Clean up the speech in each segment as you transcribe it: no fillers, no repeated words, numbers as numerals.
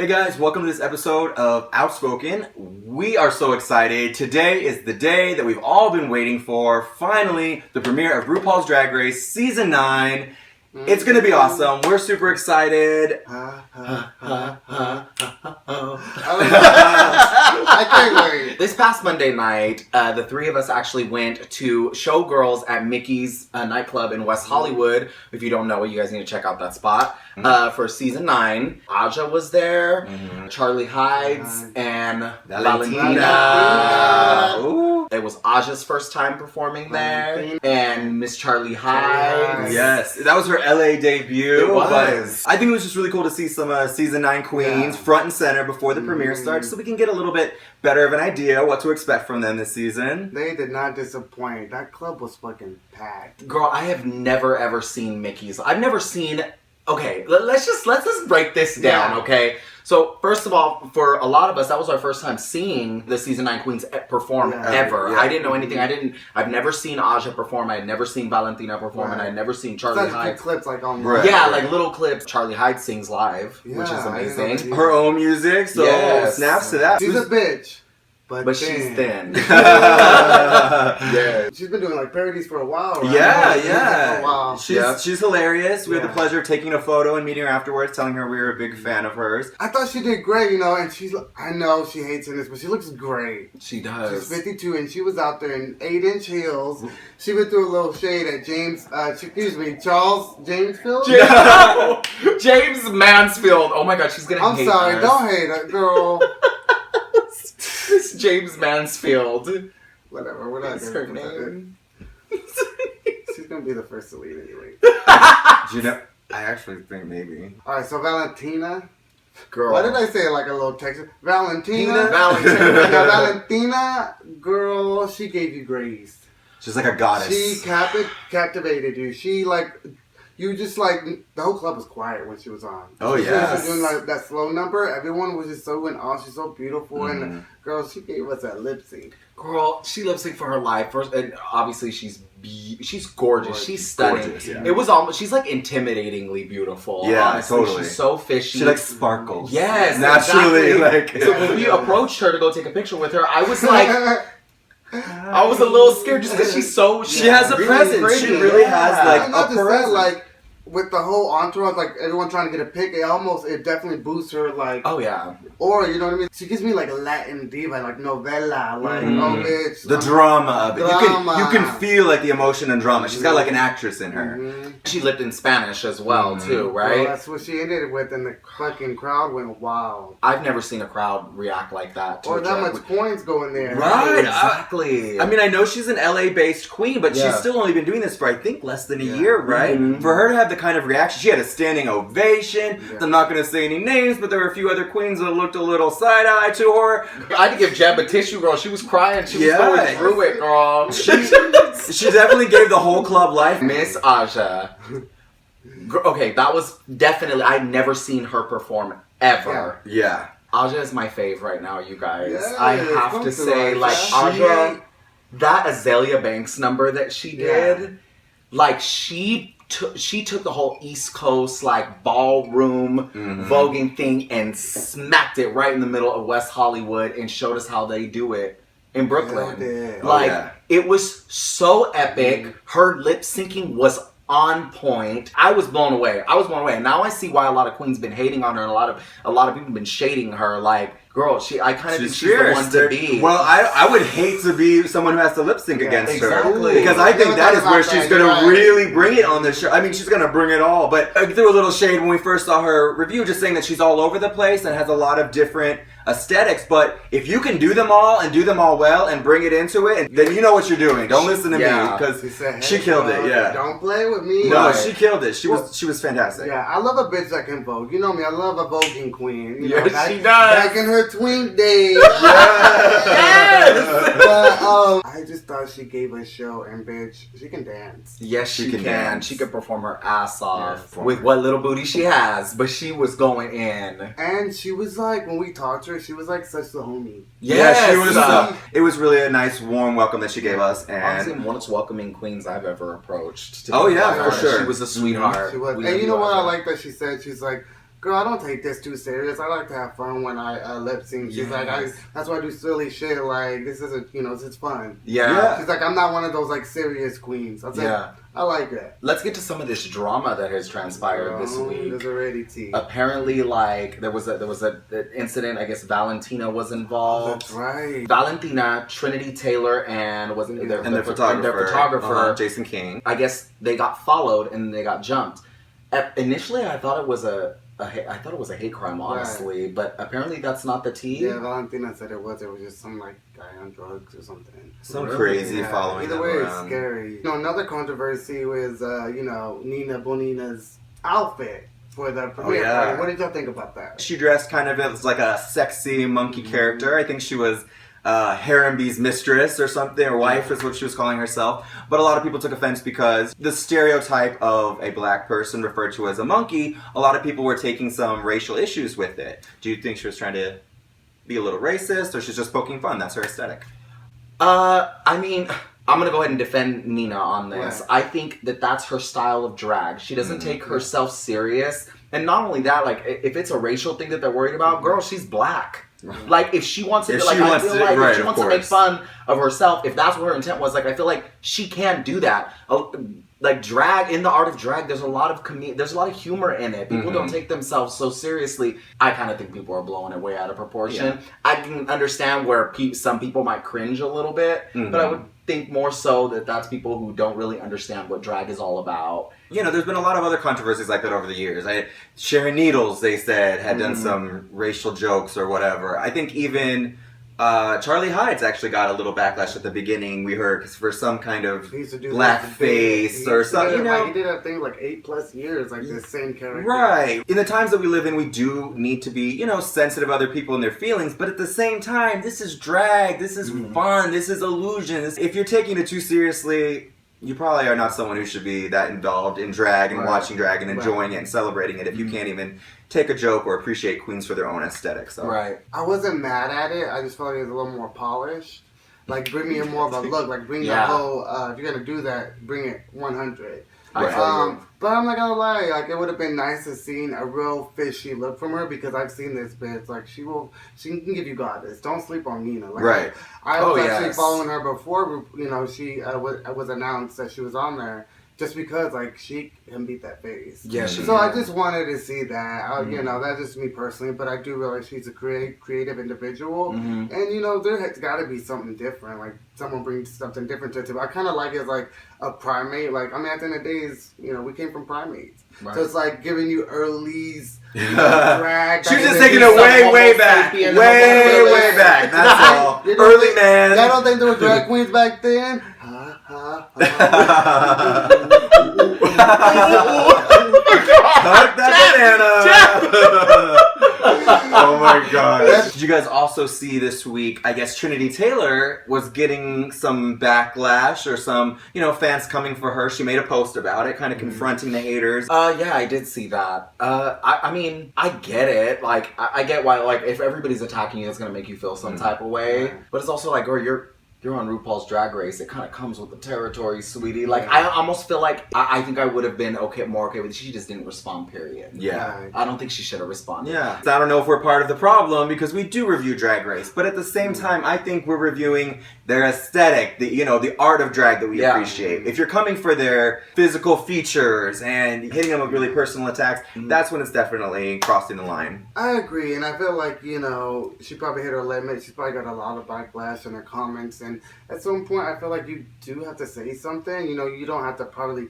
Hey guys, welcome to this episode of Outspoken. We are so excited. Today is the day that we've all been waiting for. Finally, the premiere of RuPaul's Drag Race Season 9. It's gonna be awesome. We're super excited. I can't wait. This past Monday night, the three of us actually went to Showgirls at Mickey's nightclub in West Hollywood. If you don't know it, you guys need to check out that spot. For Season 9. Aja was there, Charlie Hides, and Valentina. Ooh. It was Aja's first time performing there, and Miss Charlie Hides. Yes, that was her LA debut. It was. But I think it was just really cool to see some Season 9 queens front and center before the premiere starts, so we can get a little bit better of an idea what to expect from them this season. They did not disappoint. That club was fucking packed. Girl, I have never ever seen Mickey's. I've never seen. Okay, let's just break this down. Okay, so first of all, for a lot of us, that was our first time seeing the Season 9 queens perform ever. Yeah. I didn't know anything. I've never seen Aja perform. I had never seen Valentina perform, and I had never seen Charlie Hides. Clips like on like little clips. Charlie Hides sings live, which is amazing. Her own music, so snaps to that. She's a bitch. But she's thin. Yeah. She's been doing like parodies for a while, right? Yeah. For a while. She's hilarious. We had the pleasure of taking a photo and meeting her afterwards, telling her we were a big fan of hers. I thought she did great, and I know she hates in this, but she looks great. She does. She's 52, and she was out there in 8-inch heels. She went through a little shade at Charles Jamesfield? James Mansfield. Oh my god, she's gonna hate us. I'm sorry, don't hate her, girl. This James Mansfield. Whatever, we're not That's her name. She's gonna be the first to lead anyway. Do you know? I actually think maybe. Alright, so Valentina. Girl. Why did I say it like a little Texan? Valentina. Valentina, girl, she gave you grace. She's like a goddess. She captivated you. You just the whole club was quiet when she was on. Oh, She yeah. was doing that slow number. Everyone was just so in awe. She's so beautiful. And girl, she gave us that lip sync. Girl, she lip synced for her life. First, and obviously she's gorgeous. She's stunning. Gorgeous, yeah. It was almost, she's like intimidatingly beautiful. Yeah, honestly. totally. She's so fishy. She like sparkles. Yes, naturally. exactly. So when we approached her to go take a picture with her, I was like, I was a little scared just because she has a really presence. pretty. She really has like And not a just that, presence. with the whole entourage, everyone trying to get a pic, it definitely boosts her, oh yeah. Or, you know what I mean? She gives me, a Latin diva, novella, oh, bitch. The drama of it. Drama. You can feel, the emotion and drama. She's got, an actress in her. She lived in Spanish as well, too, right? Well, that's what she ended with, and the fucking crowd went wild. I've never seen a crowd react like that. Or that much coins go in there. Right. Exactly. I mean, I know she's an LA-based queen, but she's still only been doing this for, I think, less than a year, right? For her to have the kind of reaction, she had a standing ovation. Yeah. I'm not going to say any names, but there were a few other queens that looked a little side-eye to her. I had to give Jeb a tissue, girl. She was crying. She was going through it, girl. She definitely gave the whole club life. Miss Aja. Okay, that was definitely... I'd never seen her perform ever. Yeah. Aja is my fave right now, you guys. Yes, I have to say, Aja, that Azalea Banks number that she did, she took the whole East Coast ballroom voguing thing and smacked it right in the middle of West Hollywood and showed us how they do it in Brooklyn. It was so epic. Her lip syncing was on point. I was blown away. And now I see why a lot of queens been hating on her, and a lot of people been shading her. Girl, I kind of think she's the one to be. Well, I would hate to be someone who has to lip sync against her. Exactly. Because I think that is where she's going to really bring it on the show. I mean, she's going to bring it all. But I threw a little shade when we first saw her review, just saying that she's all over the place and has a lot of different aesthetics. But if you can do them all and do them all well and bring it into it, then you know what you're doing. Don't listen to me, because she killed it. Yeah. Don't play with me. No, she killed it. She was fantastic. Yeah, I love a bitch that can vogue. You know me, I love a voguing queen. You yes, know, she does. Back in her twink days. Yes. But I just thought she gave a show, and bitch, she can dance. Yes, she can. Dance. She can perform her ass off with what little booty she has, but she was going in. And she was when we talked to her, she was such the homie. Yes, she was. It was really a nice, warm welcome that she gave us, and honestly, one of the most welcoming queens I've ever approached. For sure. She was a sweetheart. She was. And you know what I like that she said? She's girl, I don't take this too serious. I like to have fun when I lip sync. She's like, that's why I do silly shit. Like, this isn't, this is fun. Yeah. She's like, I'm not one of those, like, serious queens. I was like, I like that. Let's get to some of this drama that has transpired this week. There's already tea. Apparently, like, there was an incident. I guess Valentina was involved. That's right. Valentina, Trinity Taylor, and their photographer, Jason King. I guess they got followed and they got jumped. Initially, I thought it was a hate crime, honestly, but apparently that's not the tea. Yeah, Valentina said it was just some like guy on drugs or something. Some crazy following Either them way, around. It's scary. Another controversy was BoNina's outfit for the premiere party. What did y'all think about that? She dressed kind of as like a sexy monkey character. I think she was Harembee's mistress or something, or wife is what she was calling herself. But a lot of people took offense because the stereotype of a black person referred to as a monkey, a lot of people were taking some racial issues with it. Do you think she was trying to be a little racist, or she's just poking fun? That's her aesthetic. I mean, I'm going to go ahead and defend Nina on this. I think that's her style of drag. She doesn't take herself serious. And not only that, like, if it's a racial thing that they're worried about, girl, she's black. Like, if she wants to, if she wants to make fun of herself, if that's what her intent was, like, I feel like she can do that. Like, drag, in the art of drag, there's a lot of humor in it. People don't take themselves so seriously. I kind of think people are blowing it way out of proportion. Yeah. I can understand where some people might cringe a little bit, but I would think more so that that's people who don't really understand what drag is all about. There's been a lot of other controversies like that over the years. Sharon Needles, they said, had done some racial jokes or whatever. I think even Charlie Hides actually got a little backlash at the beginning. We heard for some kind of blackface or something. He did that thing like 8+ years, like the same character. Right. In the times that we live in, we do need to be, sensitive to other people and their feelings. But at the same time, this is drag. This is fun. This is illusion. If you're taking it too seriously, you probably are not someone who should be that involved in drag and watching drag and enjoying it and celebrating it if you can't even take a joke or appreciate queens for their own aesthetic. So. Right. I wasn't mad at it. I just felt like it was a little more polished. Like, bring me more of a look. Like, bring the whole, if you're going to do that, bring it 100. But I'm not gonna lie, like, it would have been nice to see a real fishy look from her, because I've seen this bitch. Like, she can give you goddess. Don't sleep on Nina. Like, I was actually following her before, she was announced that she was on there. Just because, like, she can beat that face. Yeah. So I just wanted to see that. That's just me personally, but I do realize she's a creative individual. And, there has got to be something different. Like, someone brings something different to it. I kind of like it as, like, a primate. Like, at the end of the days, we came from primates. Right. So it's like giving you early's drag. She was just taking it way back. Way back. That's all. Early man. Y'all don't think there were drag queens back then? Cut that banana. Oh my god. Did you guys also see this week, I guess Trinity Taylor was getting some backlash or some, fans coming for her. She made a post about it, kind of confronting the haters. Yeah, I did see that. I mean, I get it. Like, I get why, like, if everybody's attacking you, it's gonna make you feel some type of way. But it's also like, girl, you're on RuPaul's Drag Race. It kind of comes with the territory, sweetie. Like, I almost feel like I think I would have been more okay with it. She just didn't respond, period. Yeah. I don't think she should have responded. Yeah. I don't know if we're part of the problem, because we do review Drag Race. But at the same time, I think we're reviewing their aesthetic, the art of drag that we appreciate. If you're coming for their physical features and hitting them with really personal attacks, that's when it's definitely crossing the line. I agree, and I feel like, she probably hit her limit. She's probably got a lot of backlash in her comments, and at some point, I feel like you do have to say something. You don't have to probably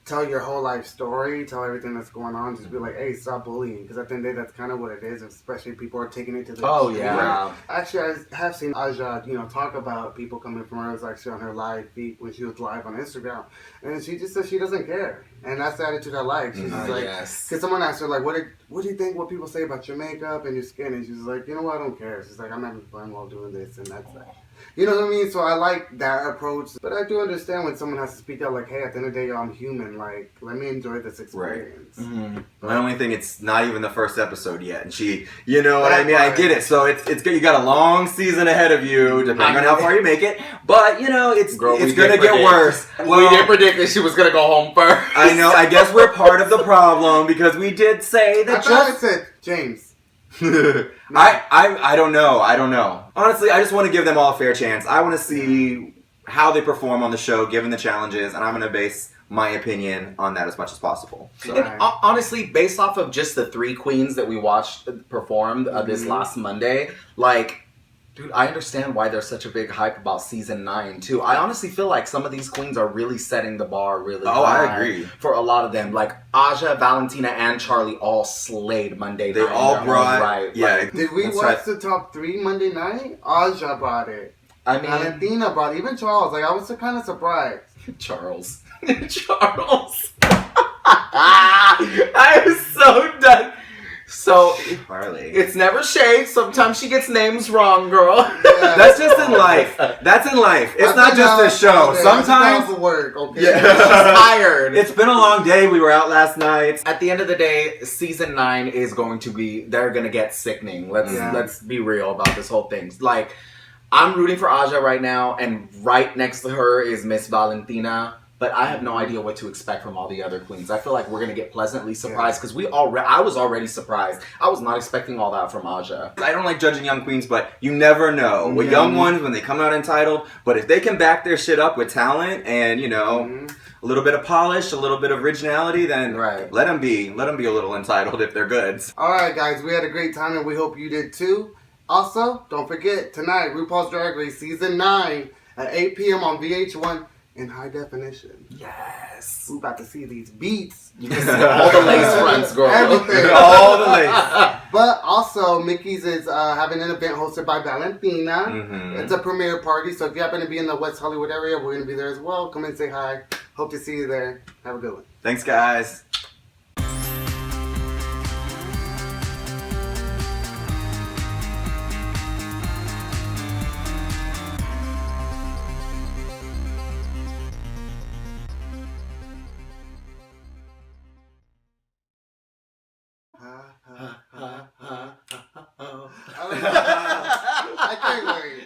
tell your whole life story, tell everything that's going on. Just be like, hey, stop bullying. Because at the end of the day, that's kind of what it is, especially if people are taking it to the extreme. Yeah. Actually, I have seen Aja, talk about people coming from her. It was actually on her live feed when she was live on Instagram. And she just said she doesn't care. And that's the attitude I like. She's just like, because someone asked her, like, what do you think what people say about your makeup and your skin? And she's like, I don't care. She's like, I'm having fun while doing this, and that's that. You know what I mean? So I like that approach. But I do understand when someone has to speak out like, hey, at the end of the day, I'm human. Like, let me enjoy this experience. Right. Mm-hmm. I only think it's not even the first episode yet. And she, you know what I mean? I get it. So it's good. You got a long season ahead of you, depending on how far you make it. But, you know, it's going to get worse. Well, we did predict that she was going to go home first. I know. I guess we're part of the problem because we did say that I said James. I don't know. Honestly, I just want to give them all a fair chance. I want to see how they perform on the show, given the challenges, and I'm going to base my opinion on that as much as possible. So. And, honestly, based off of just the 3 queens that we watched perform this last Monday, like, dude, I understand why there's such a big hype about season 9 too. I honestly feel like some of these queens are really setting the bar really high. I agree. For a lot of them. Like Aja, Valentina, and Charlie all slayed Monday night. They all brought Did we watch the top 3 Monday night? Aja brought it. I mean, Valentina brought it. Even Charles. Like, I was kind of surprised. Charles. I was so done. So, Harley. It's never Shay. Sometimes she gets names wrong, girl. Yeah. That's just in life. That's in life. It's not just a show. Sometimes for work, okay? Yeah. She's tired. It's been a long day. We were out last night. At the end of the day, season 9 is going to be, they're going to get sickening. Let's be real about this whole thing. Like, I'm rooting for Aja right now, and right next to her is Miss Valentina. But I have no idea what to expect from all the other queens. I feel like we're going to get pleasantly surprised because I was already surprised. I was not expecting all that from Aja. I don't like judging young queens, but you never know. With young ones, when they come out entitled, but if they can back their shit up with talent and, you know, a little bit of polish, a little bit of originality, then let them be a little entitled if they're good. All right, guys, we had a great time and we hope you did too. Also, don't forget, tonight, RuPaul's Drag Race Season 9 at 8 p.m. on VH1. In high definition. Yes. We about to see these beats. You can see all the lace fronts, girl. Everything. All the lace. But also, Mickey's is having an event hosted by Valentina. It's a premiere party, so if you happen to be in the West Hollywood area, we're going to be there as well. Come and say hi. Hope to see you there. Have a good one. Thanks, guys. Ha, ha, ha, ha, ha.